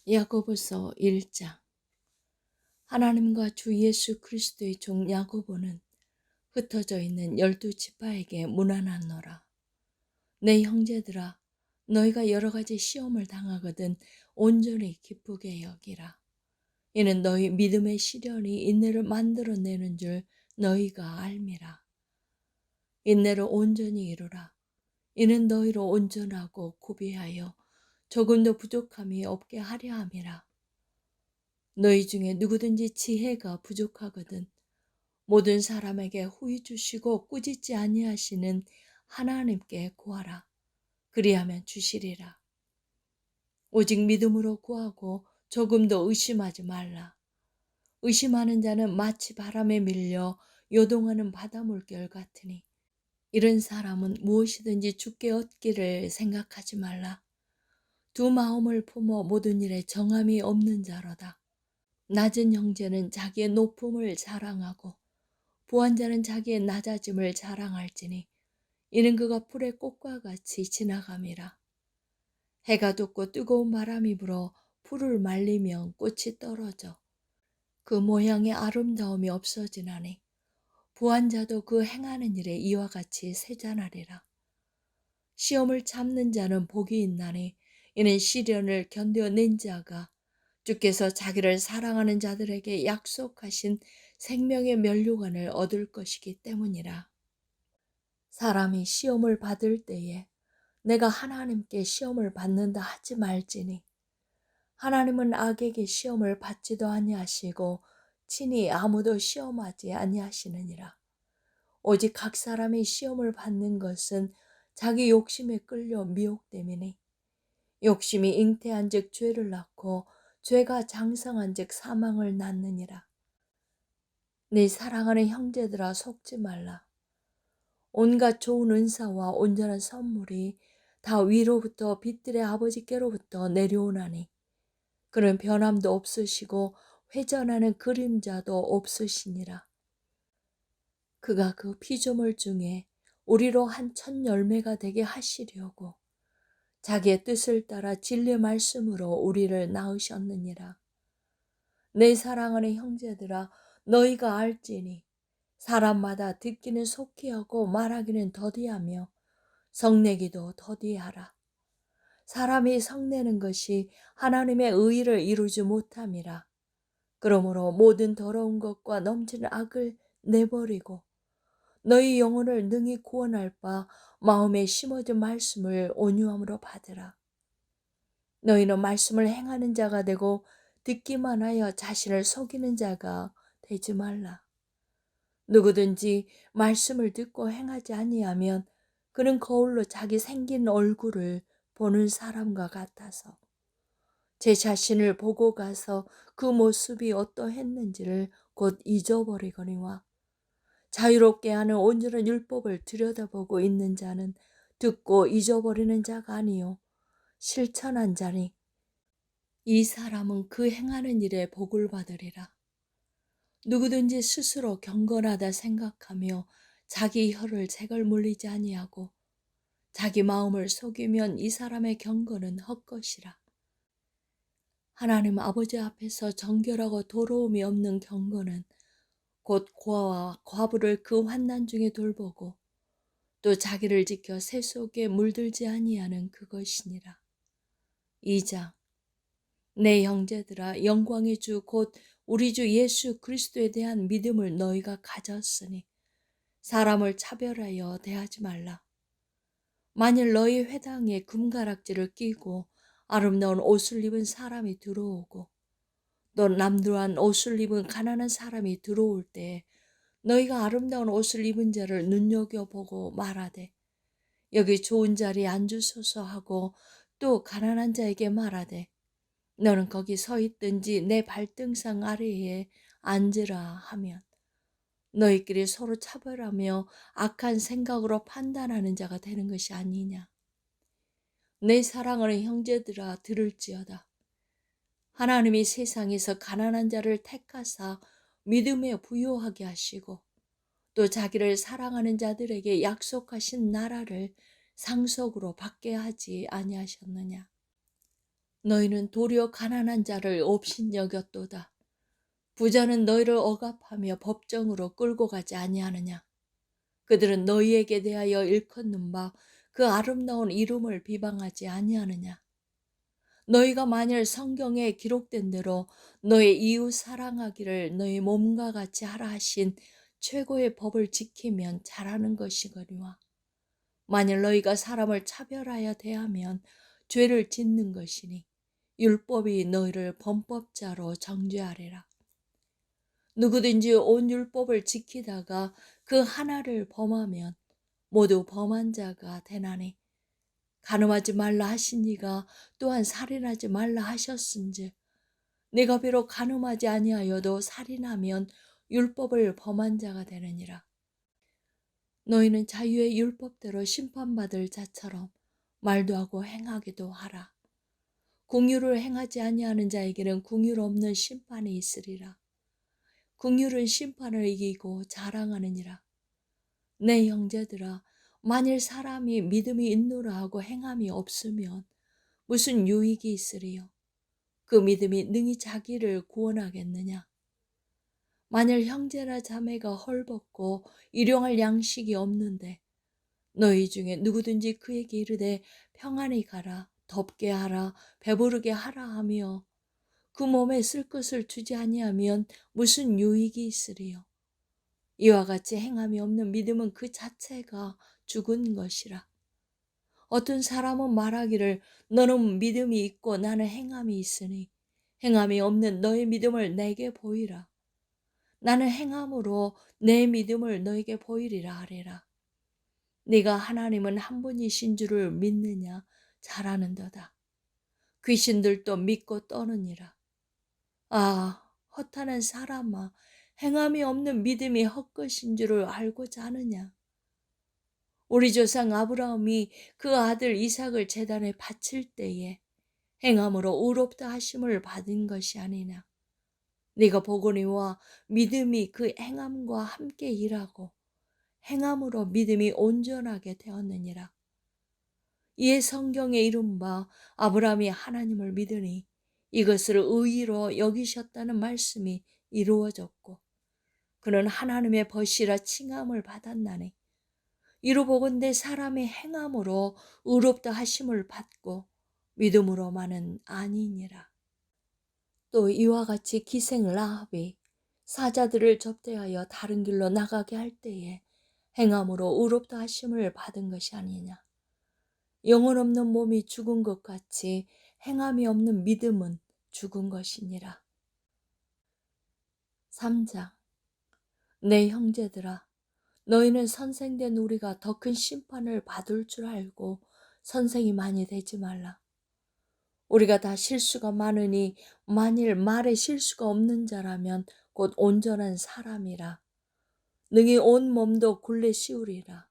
야고보서 1장. 하나님과 주 예수 그리스도의 종 야고보는 흩어져 있는 12지파에게 문안하노라. 내 형제들아, 너희가 여러 가지 시험을 당하거든 온전히 기쁘게 여기라. 이는 너희 믿음의 시련이 인내를 만들어내는 줄 너희가 알미라. 인내를 온전히 이루라. 이는 너희로 온전하고 구비하여 조금도 부족함이 없게 하려 함이라. 너희 중에 누구든지 지혜가 부족하거든 모든 사람에게 후히 주시고 꾸짖지 아니하시는 하나님께 구하라. 그리하면 주시리라. 오직 믿음으로 구하고 조금도 의심하지 말라. 의심하는 자는 마치 바람에 밀려 요동하는 바다 물결 같으니 이런 사람은 무엇이든지 주께 얻기를 생각하지 말라. 두 마음을 품어 모든 일에 정함이 없는 자로다. 낮은 형제는 자기의 높음을 자랑하고 부한 자는 자기의 낮아짐을 자랑할지니 이는 그가 풀의 꽃과 같이 지나감이라. 해가 돋고 뜨거운 바람이 불어 풀을 말리면 꽃이 떨어져 그 모양의 아름다움이 없어지나니 부한 자도 그 행하는 일에 이와 같이 세잔하리라. 시험을 참는 자는 복이 있나니 이는 시련을 견뎌낸 자가 주께서 자기를 사랑하는 자들에게 약속하신 생명의 면류관을 얻을 것이기 때문이라. 사람이 시험을 받을 때에 내가 하나님께 시험을 받는다 하지 말지니 하나님은 악에게 시험을 받지도 아니하시고 친히 아무도 시험하지 아니하시느니라. 오직 각 사람이 시험을 받는 것은 자기 욕심에 끌려 미혹됨이니 욕심이 잉태한즉 죄를 낳고 죄가 장성한즉 사망을 낳느니라. 네 사랑하는 형제들아, 속지 말라. 온갖 좋은 은사와 온전한 선물이 다 위로부터 빛들의 아버지께로부터 내려오나니 그는 변함도 없으시고 회전하는 그림자도 없으시니라. 그가 그 피조물 중에 우리로 한 첫 열매가 되게 하시려고 자기의 뜻을 따라 진리의 말씀으로 우리를 낳으셨느니라. 내 사랑하는 형제들아, 너희가 알지니 사람마다 듣기는 속히 하고 말하기는 더디하며 성내기도 더디하라. 사람이 성내는 것이 하나님의 의의를 이루지 못함이라. 그러므로 모든 더러운 것과 넘치는 악을 내버리고 너희 영혼을 능히 구원할 바 마음에 심어진 말씀을 온유함으로 받으라. 너희는 말씀을 행하는 자가 되고 듣기만 하여 자신을 속이는 자가 되지 말라. 누구든지 말씀을 듣고 행하지 아니하면 그는 거울로 자기 생긴 얼굴을 보는 사람과 같아서 제 자신을 보고 가서 그 모습이 어떠했는지를 곧 잊어버리거니와 자유롭게 하는 온전한 율법을 들여다보고 있는 자는 듣고 잊어버리는 자가 아니요 실천한 자니 이 사람은 그 행하는 일에 복을 받으리라. 누구든지 스스로 경건하다 생각하며 자기 혀를 재걸 물리지 아니하고 자기 마음을 속이면 이 사람의 경건은 헛것이라. 하나님 아버지 앞에서 정결하고 도로움이 없는 경건은 곧 고아와 과부를 그 환난 중에 돌보고 또 자기를 지켜 새 속에 물들지 아니하는 그것이니라. 2장. 내 형제들아, 영광의 주 곧 우리 주 예수 그리스도에 대한 믿음을 너희가 가졌으니 사람을 차별하여 대하지 말라. 만일 너희 회당에 금가락지를 끼고 아름다운 옷을 입은 사람이 들어오고 또 남루한 옷을 입은 가난한 사람이 들어올 때 너희가 아름다운 옷을 입은 자를 눈여겨보고 말하되 여기 좋은 자리에 앉으소서 하고 또 가난한 자에게 말하되 너는 거기 서 있든지 내 발등상 아래에 앉으라 하면 너희끼리 서로 차별하며 악한 생각으로 판단하는 자가 되는 것이 아니냐. 내 사랑하는 형제들아, 들을지어다. 하나님이 세상에서 가난한 자를 택하사 믿음에 부요하게 하시고 또 자기를 사랑하는 자들에게 약속하신 나라를 상속으로 받게 하지 아니하셨느냐. 너희는 도리어 가난한 자를 업신여겼도다. 부자는 너희를 억압하며 법정으로 끌고 가지 아니하느냐. 그들은 너희에게 대하여 일컫는 바 그 아름다운 이름을 비방하지 아니하느냐. 너희가 만일 성경에 기록된 대로 너희 이웃 사랑하기를 너희 몸과 같이 하라 하신 최고의 법을 지키면 잘하는 것이거니와, 만일 너희가 사람을 차별하여 대하면 죄를 짓는 것이니 율법이 너희를 범법자로 정죄하리라. 누구든지 온 율법을 지키다가 그 하나를 범하면 모두 범한 자가 되나니, 간음하지 말라 하신 이가 또한 살인하지 말라 하셨은즉 네가 비록 간음하지 아니하여도 살인하면 율법을 범한 자가 되느니라. 너희는 자유의 율법대로 심판받을 자처럼 말도 하고 행하기도 하라. 공의를 행하지 아니하는 자에게는 공의 없는 심판이 있으리라. 공의는 심판을 이기고 자랑하느니라. 내 형제들아, 만일 사람이 믿음이 있노라 하고 행함이 없으면 무슨 유익이 있으리요? 그 믿음이 능히 자기를 구원하겠느냐? 만일 형제나 자매가 헐벗고 일용할 양식이 없는데 너희 중에 누구든지 그에게 이르되 평안히 가라, 덥게 하라, 배부르게 하라 하며 그 몸에 쓸 것을 주지 아니하면 무슨 유익이 있으리요? 이와 같이 행함이 없는 믿음은 그 자체가 죽은 것이라. 어떤 사람은 말하기를 너는 믿음이 있고 나는 행함이 있으니 행함이 없는 너의 믿음을 내게 보이라. 나는 행함으로 내 믿음을 너에게 보이리라 하리라. 네가 하나님은 한 분이신 줄을 믿느냐? 잘하는도다. 귀신들도 믿고 떠느니라. 아, 허탄한 사람아, 행함이 없는 믿음이 헛것인 줄을 알고자 하느냐? 우리 조상 아브라함이 그 아들 이삭을 제단에 바칠 때에 행함으로 의롭다 하심을 받은 것이 아니냐. 네가 보거니와 믿음이 그 행함과 함께 일하고 행함으로 믿음이 온전하게 되었느니라. 이에 성경에 이른바 아브라함이 하나님을 믿으니 이것을 의의로 여기셨다는 말씀이 이루어졌고 그는 하나님의 벗이라 칭함을 받았나니, 이로 보건대 사람의 행함으로 의롭다 하심을 받고 믿음으로만은 아니니라. 또 이와 같이 기생 라합이 사자들을 접대하여 다른 길로 나가게 할 때에 행함으로 의롭다 하심을 받은 것이 아니냐. 영혼 없는 몸이 죽은 것 같이 행함이 없는 믿음은 죽은 것이니라. 3장. 내 형제들아, 너희는 선생된 우리가 더 큰 심판을 받을 줄 알고 선생이 많이 되지 말라. 우리가 다 실수가 많으니 만일 말에 실수가 없는 자라면 곧 온전한 사람이라. 능히 온 몸도 굴레 씌우리라.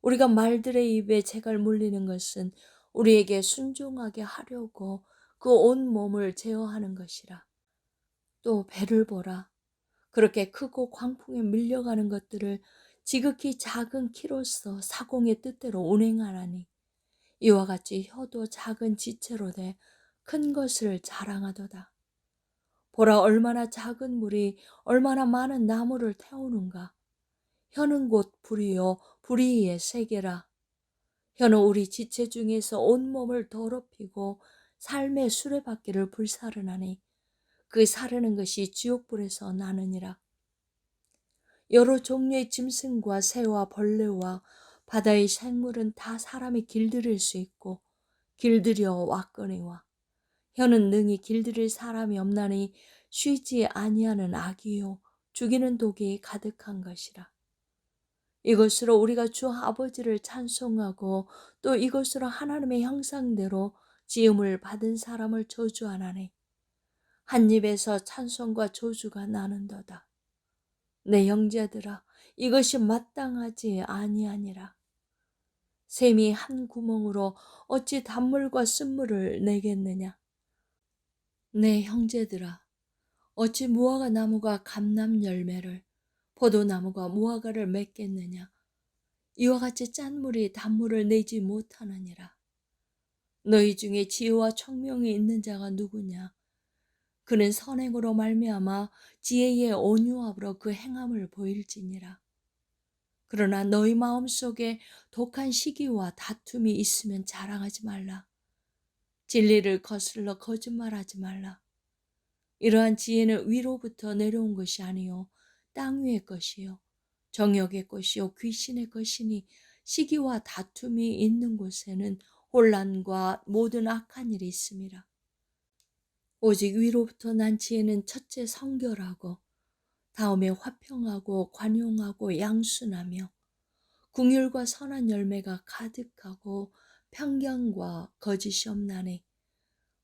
우리가 말들의 입에 재갈 물리는 것은 우리에게 순종하게 하려고 그 온 몸을 제어하는 것이라. 또 배를 보라. 그렇게 크고 광풍에 밀려가는 것들을 지극히 작은 키로서 사공의 뜻대로 운행하라니, 이와 같이 혀도 작은 지체로 돼 큰 것을 자랑하도다. 보라, 얼마나 작은 물이 얼마나 많은 나무를 태우는가. 혀는 곧 불이요 불의의 세계라. 혀는 우리 지체 중에서 온몸을 더럽히고 삶의 수레바퀴를 불사르나니 그 사르는 것이 지옥불에서 나느니라. 여러 종류의 짐승과 새와 벌레와 바다의 생물은 다 사람이 길들일 수 있고 길들여 왔거니와, 혀는 능히 길들일 사람이 없나니 쉬지 아니하는 악이요 죽이는 독이 가득한 것이라. 이것으로 우리가 주 아버지를 찬송하고 또 이것으로 하나님의 형상대로 지음을 받은 사람을 저주하나니 한 입에서 찬송과 저주가 나는도다. 내 형제들아, 이것이 마땅하지 아니하니라. 샘이 한 구멍으로 어찌 단물과 쓴물을 내겠느냐. 내 형제들아, 어찌 무화과 나무가 감람 열매를, 포도나무가 무화과를 맺겠느냐. 이와 같이 짠물이 단물을 내지 못하느니라. 너희 중에 지혜와 청명이 있는 자가 누구냐? 그는 선행으로 말미암아 지혜의 온유함으로 그 행함을 보일지니라. 그러나 너희 마음속에 독한 시기와 다툼이 있으면 자랑하지 말라. 진리를 거슬러 거짓말하지 말라. 이러한 지혜는 위로부터 내려온 것이 아니요 땅 위의 것이요 정욕의 것이요 귀신의 것이니, 시기와 다툼이 있는 곳에는 혼란과 모든 악한 일이 있음이라. 오직 위로부터 난 지혜는 첫째 성결하고, 다음에 화평하고 관용하고 양순하며, 궁율과 선한 열매가 가득하고 편견과 거짓이 없나니,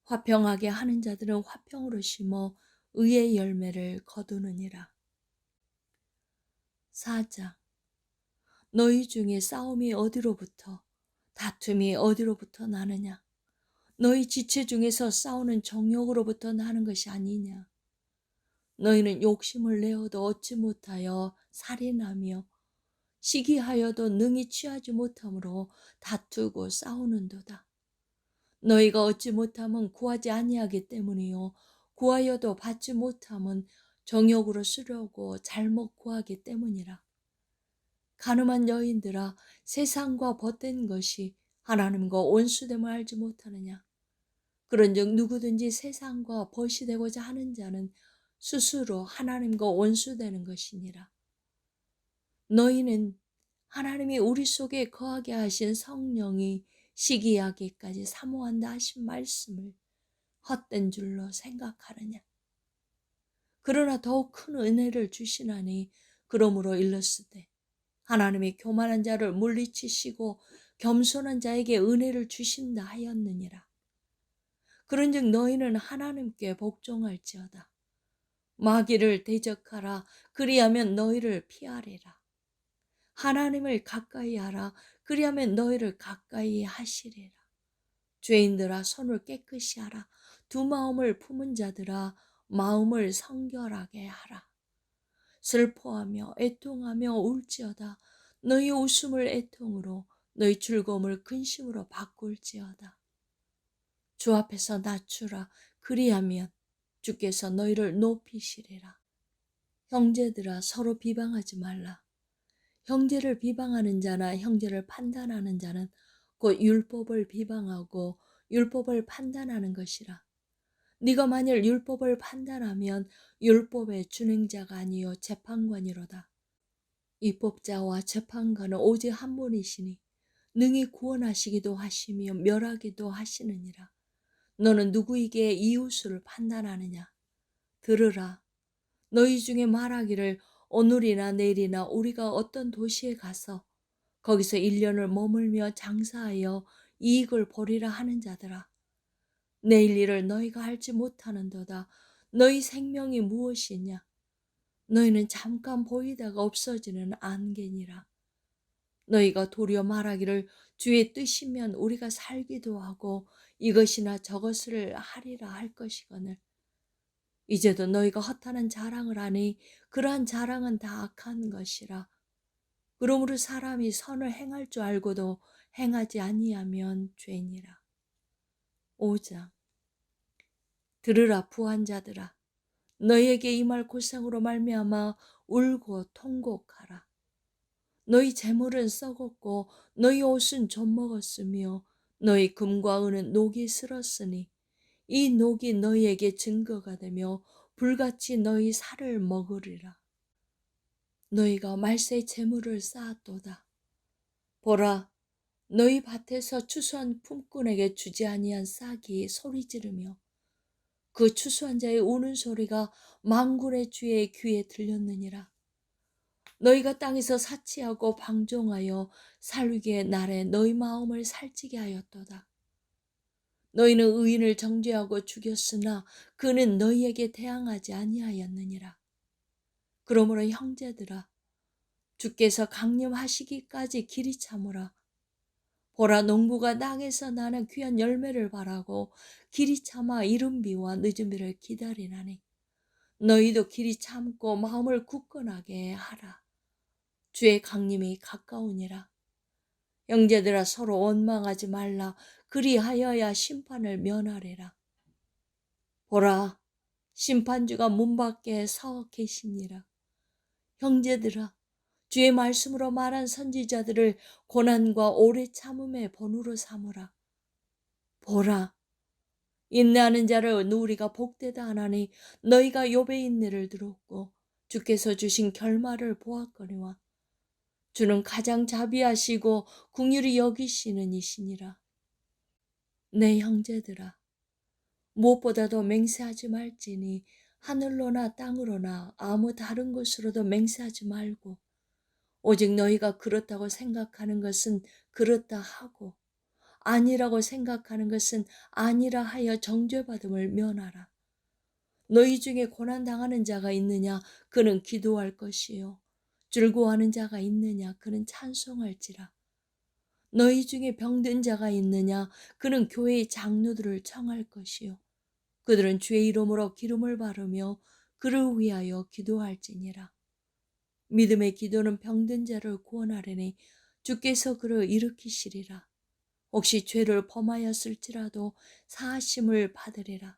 화평하게 하는 자들은 화평으로 심어 의의 열매를 거두느니라. 4장. 너희 중에 싸움이 어디로부터, 다툼이 어디로부터 나느냐? 너희 지체 중에서 싸우는 정욕으로부터 나는 것이 아니냐? 너희는 욕심을 내어도 얻지 못하여 살인하며 시기하여도 능히 취하지 못함으로 다투고 싸우는도다. 너희가 얻지 못함은 구하지 아니하기 때문이요 구하여도 받지 못함은 정욕으로 쓰려고 잘못 구하기 때문이라. 가늠한 여인들아, 세상과 벗된 것이 하나님과 원수됨을 알지 못하느냐? 그런즉 누구든지 세상과 벗이 되고자 하는 자는 스스로 하나님과 원수되는 것이니라. 너희는 하나님이 우리 속에 거하게 하신 성령이 시기하기까지 사모한다 하신 말씀을 헛된 줄로 생각하느냐? 그러나 더욱 큰 은혜를 주시나니, 그러므로 일렀으되 하나님이 교만한 자를 물리치시고 겸손한 자에게 은혜를 주신다 하였느니라. 그런즉 너희는 하나님께 복종할지어다. 마귀를 대적하라. 그리하면 너희를 피하리라. 하나님을 가까이 하라. 그리하면 너희를 가까이 하시리라. 죄인들아, 손을 깨끗이 하라. 두 마음을 품은 자들아, 마음을 성결하게 하라. 슬퍼하며 애통하며 울지어다. 너희 웃음을 애통으로, 너희 즐거움을 근심으로 바꿀지어다. 주 앞에서 낮추라. 그리하면 주께서 너희를 높이시리라. 형제들아, 서로 비방하지 말라. 형제를 비방하는 자나 형제를 판단하는 자는 곧 율법을 비방하고 율법을 판단하는 것이라. 네가 만일 율법을 판단하면 율법의 준행자가 아니요 재판관이로다. 입법자와 재판관은 오직 한 분이시니 능히 구원하시기도 하시며 멸하기도 하시느니라. 너는 누구에게 이웃을 판단하느냐? 들으라. 너희 중에 말하기를 오늘이나 내일이나 우리가 어떤 도시에 가서 거기서 1년을 머물며 장사하여 이익을 보리라 하는 자들아, 내일 일을 너희가 알지 못하는도다. 너희 생명이 무엇이냐? 너희는 잠깐 보이다가 없어지는 안개니라. 너희가 도리어 말하기를 주의 뜻이면 우리가 살기도 하고 이것이나 저것을 하리라 할 것이거늘, 이제도 너희가 허탄한 자랑을 하니 그러한 자랑은 다 악한 것이라. 그러므로 사람이 선을 행할 줄 알고도 행하지 아니하면 죄니라. 5장. 들으라 부한 자들아, 너희에게 임할 고생으로 말미암아 울고 통곡하라. 너희 재물은 썩었고 너희 옷은 좀먹었으며 너희 금과 은은 녹이 슬었으니 이 녹이 너희에게 증거가 되며 불같이 너희 살을 먹으리라. 너희가 말세의 재물을 쌓았도다. 보라, 너희 밭에서 추수한 품꾼에게 주지 아니한 싹이 소리 지르며 그 추수한 자의 우는 소리가 만군의 주의 귀에 들렸느니라. 너희가 땅에서 사치하고 방종하여 살위기의 날에 너희 마음을 살찌게 하였도다. 너희는 의인을 정죄하고 죽였으나 그는 너희에게 대항하지 아니하였느니라. 그러므로 형제들아, 주께서 강림하시기까지 길이 참으라. 보라, 농부가 땅에서 나는 귀한 열매를 바라고 길이 참아 이른 비와 늦은 비를 기다리나니, 너희도 길이 참고 마음을 굳건하게 하라. 주의 강림이 가까우니라. 형제들아 서로 원망하지 말라. 그리하여야 심판을 면하리라. 보라, 심판주가 문 밖에 서 계시니라. 형제들아, 주의 말씀으로 말한 선지자들을 고난과 오래 참음의 본으로 삼으라. 보라, 인내하는 자를 우리가 복되다 하나니 너희가 욥의 인내를 들었고 주께서 주신 결말을 보았거니와 주는 가장 자비하시고 긍휼히 여기시는 이시니라. 내 형제들아, 무엇보다도 맹세하지 말지니 하늘로나 땅으로나 아무 다른 곳으로도 맹세하지 말고 오직 너희가 그렇다고 생각하는 것은 그렇다 하고 아니라고 생각하는 것은 아니라 하여 정죄받음을 면하라. 너희 중에 고난당하는 자가 있느냐 그는 기도할 것이요 즐거워하는 자가 있느냐 그는 찬송할지라. 너희 중에 병든 자가 있느냐 그는 교회의 장로들을 청할 것이요 그들은 주의 이름으로 기름을 바르며 그를 위하여 기도할지니라. 믿음의 기도는 병든 자를 구원하려니 주께서 그를 일으키시리라. 혹시 죄를 범하였을지라도 사하심을 받으리라.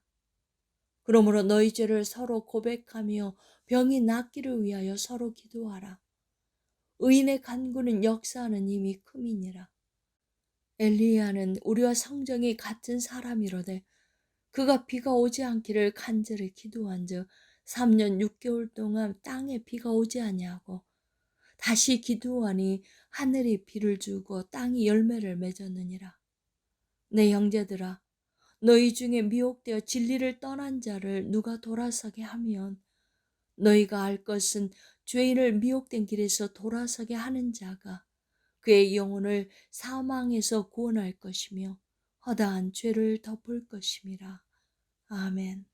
그러므로 너희 죄를 서로 고백하며 병이 낫기를 위하여 서로 기도하라. 의인의 간구는 역사하는 힘이 큼이니라. 엘리야는 우리와 성정이 같은 사람이로되 그가 비가 오지 않기를 간절히 기도한즉 3년 6개월 동안 땅에 비가 오지 아니하고 다시 기도하니 하늘이 비를 주고 땅이 열매를 맺었느니라. 내 형제들아, 너희 중에 미혹되어 진리를 떠난 자를 누가 돌아서게 하면 너희가 알 것은 죄인을 미혹된 길에서 돌아서게 하는 자가 그의 영혼을 사망에서 구원할 것이며 허다한 죄를 덮을 것임이라. 아멘.